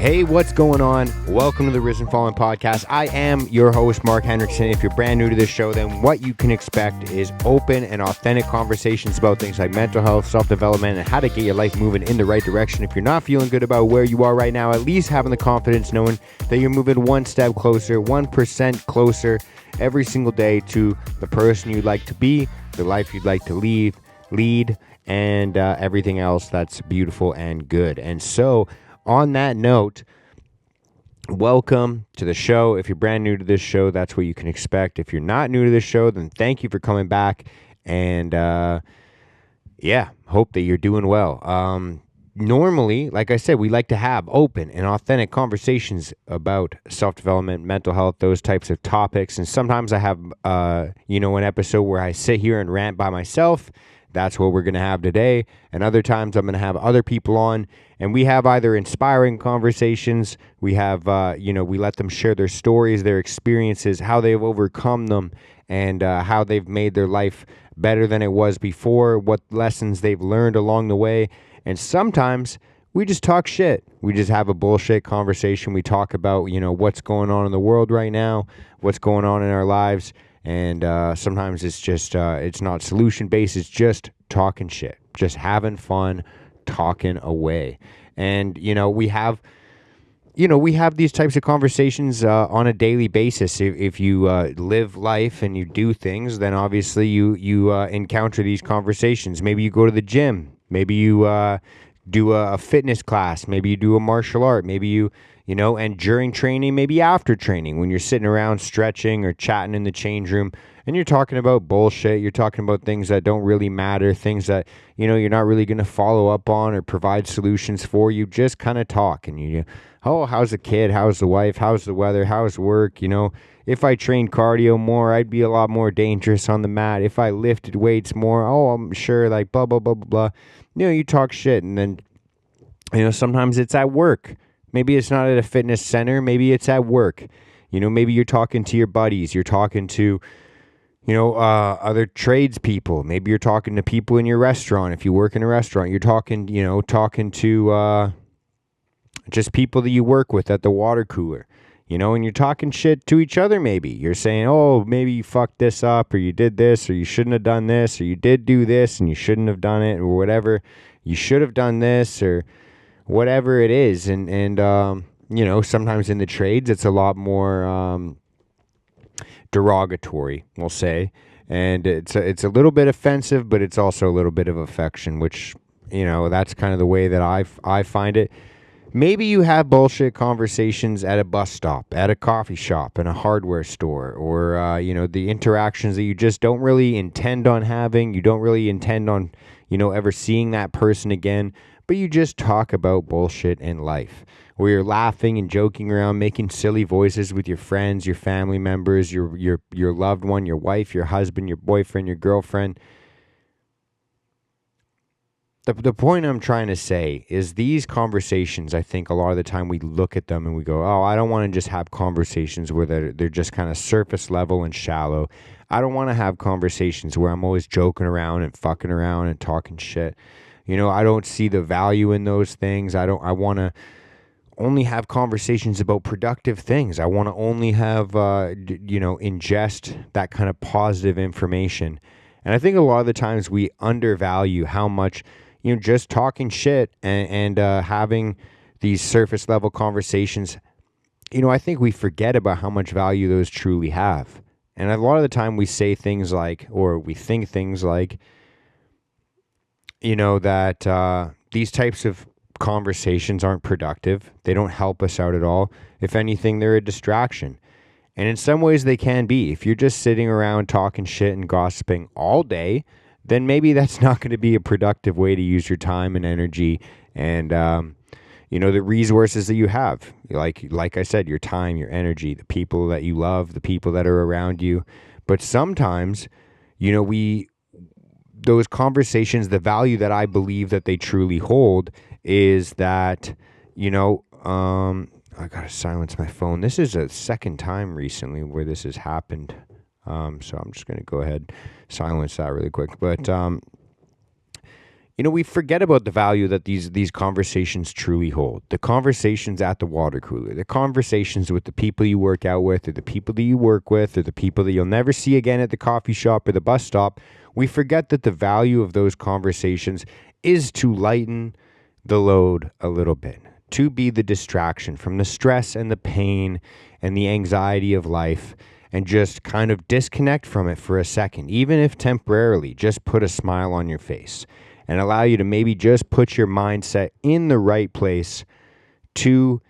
Hey, what's going on? Welcome to the Risen Fallen podcast. I am your host, Mark Hendrickson. If you're brand new to this show, then what you can expect is open and authentic conversations about things like mental health, self-development, and how to get your life moving in the right direction. If you're not feeling good about where you are right now, at least having the confidence knowing that you're moving one step closer, 1% closer every single day to the person you'd like to be, the life you'd like to lead, and everything else that's beautiful and good. And so, on that note, welcome to the show. If you're brand new to this show, that's what you can expect. If you're not new to this show, then thank you for coming back. And hope that you're doing well. Normally, like I said, we like to have open and authentic conversations about self-development, mental health, those types of topics. And sometimes I have, an episode where I sit here and rant by myself. That's what we're going to have today. And other times I'm going to have other people on, and we have either inspiring conversations. We have, we let them share their stories, their experiences, how they've overcome them, and how they've made their life better than it was before, what lessons they've learned along the way. And sometimes we just talk shit. We just have a bullshit conversation. We talk about, what's going on in the world right now, what's going on in our lives. And sometimes it's just, it's not solution-based. It's just talking shit, just having fun, talking away. And, we have these types of conversations on a daily basis. If you live life and you do things, then obviously you encounter these conversations. Maybe you go to the gym. Maybe you do a fitness class. Maybe you do a martial art. Maybe and during training, maybe after training, when you're sitting around stretching or chatting in the change room and you're talking about bullshit, you're talking about things that don't really matter, things that, you're not really going to follow up on or provide solutions for. You just kind of talk and how's the kid? How's the wife? How's the weather? How's work? If I trained cardio more, I'd be a lot more dangerous on the mat. If I lifted weights more, I'm sure, like blah, blah, blah, blah, blah. You talk shit. And then, sometimes it's at work. Maybe it's not at a fitness center. Maybe it's at work. Maybe you're talking to your buddies. You're talking to, other tradespeople. Maybe you're talking to people in your restaurant. If you work in a restaurant, you're talking to just people that you work with at the water cooler. And you're talking shit to each other maybe. You're saying, maybe you fucked this up, or you did this, or you shouldn't have done this, or you did do this and you shouldn't have done it, or whatever. You should have done this, or whatever it is. And sometimes in the trades, it's a lot more derogatory, we'll say. And it's a little bit offensive, but it's also a little bit of affection, which, that's kind of the way that I find it. Maybe you have bullshit conversations at a bus stop, at a coffee shop, in a hardware store, or, the interactions that you just don't really intend on having. You don't really intend on, ever seeing that person again, but you just talk about bullshit in life, where you're laughing and joking around, making silly voices with your friends, your family members, your loved one, your wife, your husband, your boyfriend, your girlfriend. The point I'm trying to say is these conversations, I think a lot of the time we look at them and we go, I don't want to just have conversations where they're just kind of surface level and shallow. I don't want to have conversations where I'm always joking around and fucking around and talking shit. I don't see the value in those things. I want to only have conversations about productive things. I want to only have, ingest that kind of positive information. And I think a lot of the times we undervalue how much, just talking shit and having these surface level conversations, I think we forget about how much value those truly have. And a lot of the time we say things like, or we think things like, that these types of conversations aren't productive. They don't help us out at all. If anything, they're a distraction. And in some ways they can be. If you're just sitting around talking shit and gossiping all day, then maybe that's not going to be a productive way to use your time and energy and, the resources that you have. Like I said, your time, your energy, the people that you love, the people that are around you. But sometimes, those conversations, the value that I believe that they truly hold is that, I gotta silence my phone. This is a second time recently where this has happened. So I'm just gonna go ahead, silence that really quick. But, We forget about the value that these conversations truly hold. The conversations at the water cooler, the conversations with the people you work out with, or the people that you work with, or the people that you'll never see again at the coffee shop or the bus stop. We forget that the value of those conversations is to lighten the load a little bit, to be the distraction from the stress and the pain and the anxiety of life, and just kind of disconnect from it for a second, even if temporarily. Just put a smile on your face and allow you to maybe just put your mindset in the right place to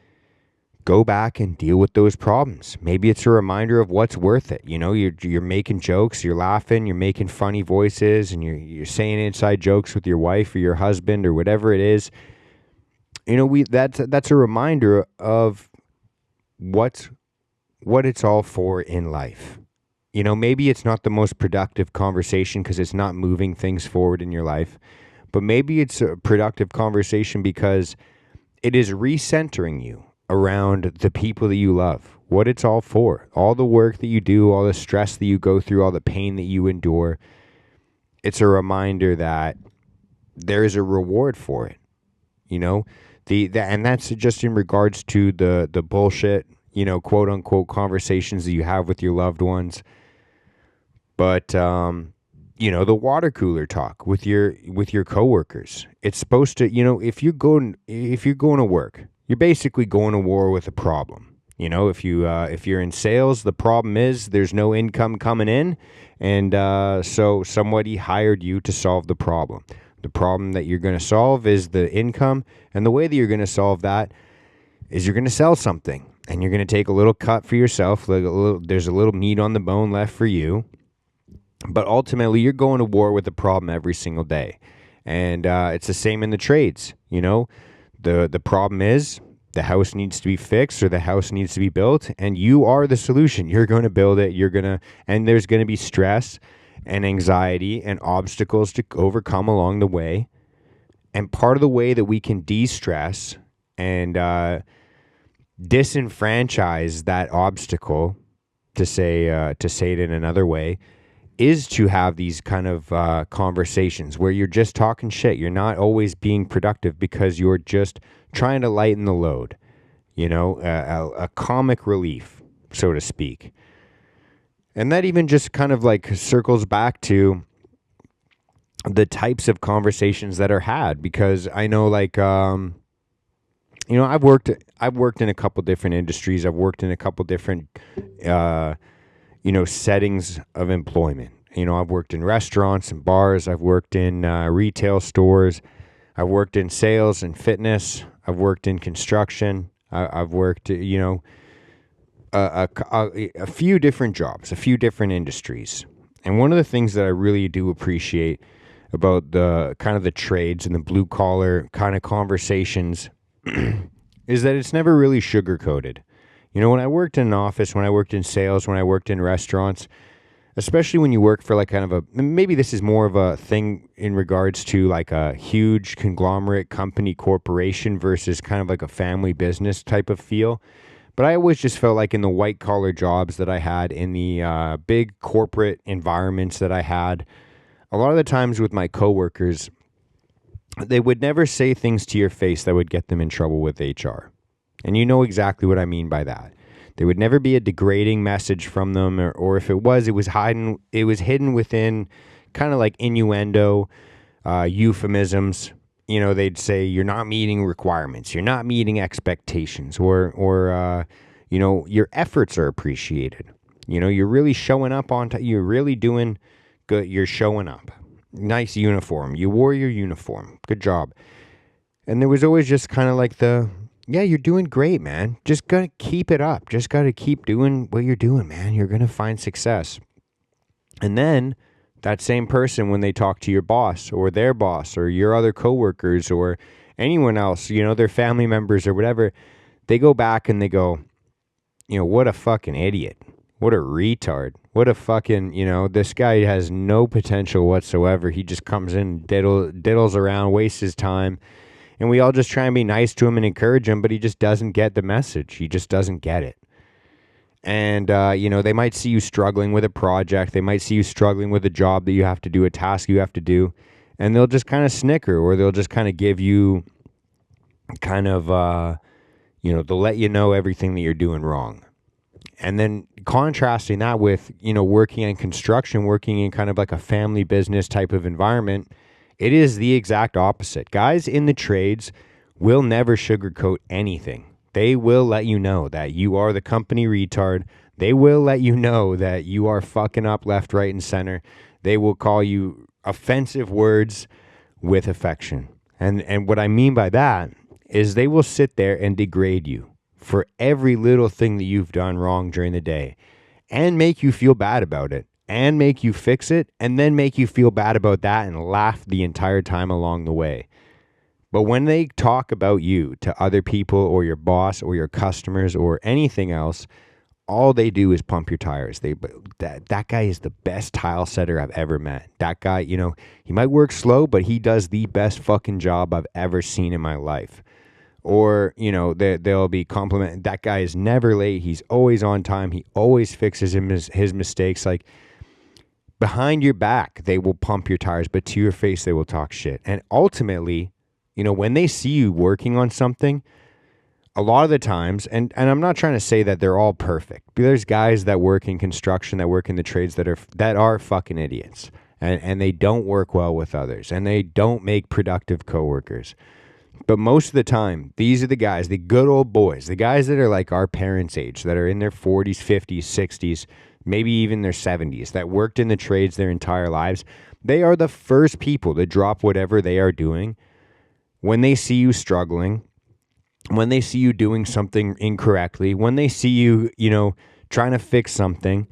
go back and deal with those problems. Maybe it's a reminder of what's worth it. You're making jokes, you're laughing, you're making funny voices, and you're saying inside jokes with your wife or your husband or whatever it is. That's a reminder of what it's all for in life. Maybe it's not the most productive conversation because it's not moving things forward in your life, but maybe it's a productive conversation because it is recentering you around the people that you love, what it's all for, all the work that you do, all the stress that you go through, all the pain that you endure. It's a reminder that there is a reward for it, and that's just in regards to the bullshit, quote unquote conversations that you have with your loved ones. But the water cooler talk with your coworkers. It's supposed to, if you're going to work, you're basically going to war with a problem. If you're in sales, the problem is there's no income coming in, and so somebody hired you to solve the problem. The problem that you're going to solve is the income, and the way that you're going to solve that is you're going to sell something, and you're going to take a little cut for yourself. There's a little meat on the bone left for you. But ultimately, you're going to war with the problem every single day. And it's the same in the trades. The problem is the house needs to be fixed or the house needs to be built, and you are the solution. You're going to build it. And there's going to be stress and anxiety and obstacles to overcome along the way. And part of the way that we can de-stress and disenfranchise that obstacle, to say it in another way, is to have these kind of conversations where you're just talking shit. You're not always being productive because you're just trying to lighten the load, a comic relief, so to speak. And that even just kind of like circles back to the types of conversations that are had, because I know I've worked in a couple different industries. I've worked in a couple different settings of employment. I've worked in restaurants and bars. I've worked in retail stores. I've worked in sales and fitness. I've worked in construction. I've worked, a few different jobs, a few different industries. And one of the things that I really do appreciate about the kind of the trades and the blue collar kind of conversations is that it's never really sugar coated. When I worked in an office, when I worked in sales, when I worked in restaurants, especially when you work for like kind of maybe this is more of a thing in regards to like a huge conglomerate company corporation versus kind of like a family business type of feel. But I always just felt like in the white collar jobs that I had, in the big corporate environments that I had, a lot of the times with my coworkers, they would never say things to your face that would get them in trouble with HR. And you know exactly what I mean by that. There would never be a degrading message from them, or if it was hidden within kind of like innuendo, euphemisms. They'd say you're not meeting requirements, you're not meeting expectations, or your efforts are appreciated. You're really showing up you're really doing good. You're showing up. Nice uniform. You wore your uniform. Good job. And there was always just kind of like yeah, you're doing great, man. Just got to keep it up. Just got to keep doing what you're doing, man. You're going to find success. And then that same person, when they talk to your boss or their boss or your other coworkers or anyone else, their family members or whatever, they go back and they go, what a fucking idiot. What a retard. What a fucking, this guy has no potential whatsoever. He just comes in, diddles around, wastes his time. And we all just try and be nice to him and encourage him, but he just doesn't get the message. He just doesn't get it. And, they might see you struggling with a project. They might see you struggling with a job that you have to do, a task you have to do. and they'll just kind of snicker, or they'll just kind of give you kind of, they'll let you know everything that you're doing wrong. And then contrasting that with, working in construction, working in kind of like a family business type of environment, it is the exact opposite. Guys in the trades will never sugarcoat anything. They will let you know that you are the company retard. They will let you know that you are fucking up left, right, and center. They will call you offensive words with affection. And what I mean by that is they will sit there and degrade you for every little thing that you've done wrong during the day and make you feel bad about it and make you fix it and then make you feel bad about that and laugh the entire time along the way. But when they talk about you to other people or your boss or your customers or anything else, all they do is pump your tires. That guy is the best tile setter I've ever met. That guy, he might work slow, but he does the best fucking job I've ever seen in my life. Or, they'll be complimenting, that guy is never late. He's always on time. He always fixes his mistakes. Like, behind your back, they will pump your tires, but to your face, they will talk shit. And ultimately, when they see you working on something, a lot of the times, and I'm not trying to say that they're all perfect, but there's guys that work in construction, that work in the trades that are fucking idiots. And they don't work well with others. And they don't make productive coworkers. But most of the time, these are the guys, the good old boys, the guys that are like our parents' age, that are in their 40s, 50s, 60s, maybe even their 70s, that worked in the trades their entire lives. They are the first people to drop whatever they are doing when they see you struggling, when they see you doing something incorrectly, when they see you, trying to fix something.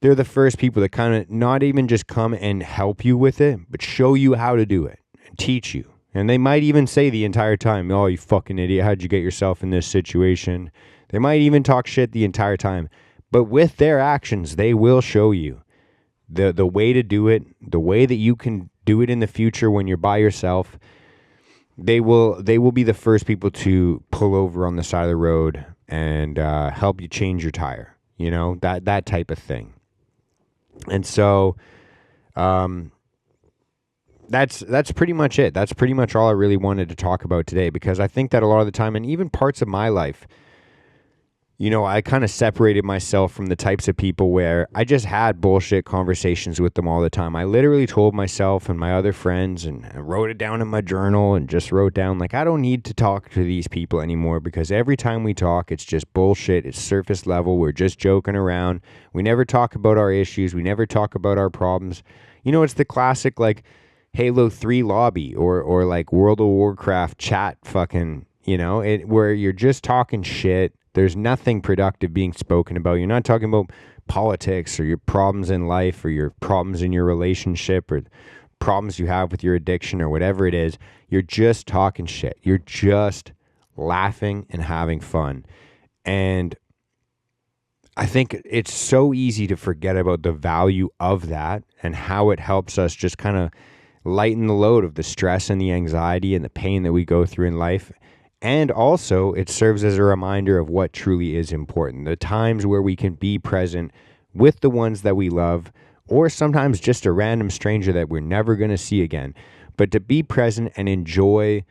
They're the first people that kind of not even just come and help you with it, but show you how to do it and teach you. And they might even say the entire time, "Oh, you fucking idiot, how'd you get yourself in this situation?" They might even talk shit the entire time. But with their actions, they will show you the way to do it, the way that you can do it in the future when you're by yourself. They will be the first people to pull over on the side of the road and help you change your tire, that type of thing. And so that's pretty much it. That's pretty much all I really wanted to talk about today, because I think that a lot of the time, and even parts of my life, I kind of separated myself from the types of people where I just had bullshit conversations with them all the time. I literally told myself and my other friends, and I wrote it down in my journal and just wrote down, like, I don't need to talk to these people anymore, because every time we talk, it's just bullshit. It's surface level. We're just joking around. We never talk about our issues. We never talk about our problems. It's the classic, like, Halo 3 lobby or like World of Warcraft chat fucking, where you're just talking shit. There's nothing productive being spoken about. You're not talking about politics or your problems in life or your problems in your relationship or problems you have with your addiction or whatever it is. You're just talking shit. You're just laughing and having fun. And I think it's so easy to forget about the value of that and how it helps us just kind of lighten the load of the stress and the anxiety and the pain that we go through in life. And also, it serves as a reminder of what truly is important. The times where we can be present with the ones that we love, or sometimes just a random stranger that we're never going to see again. But to be present and enjoy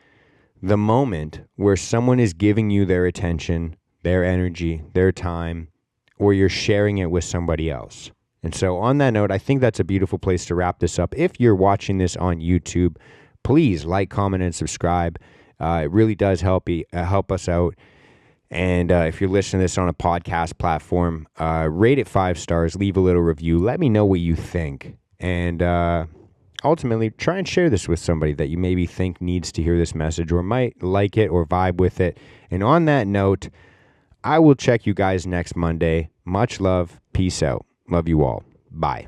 the moment where someone is giving you their attention, their energy, their time, or you're sharing it with somebody else. And so on that note, I think that's a beautiful place to wrap this up. If you're watching this on YouTube, please like, comment, and subscribe. It really does help us out. And if you're listening to this on a podcast platform, rate it 5 stars, leave a little review. Let me know what you think. And ultimately, try and share this with somebody that you maybe think needs to hear this message or might like it or vibe with it. And on that note, I will check you guys next Monday. Much love. Peace out. Love you all. Bye.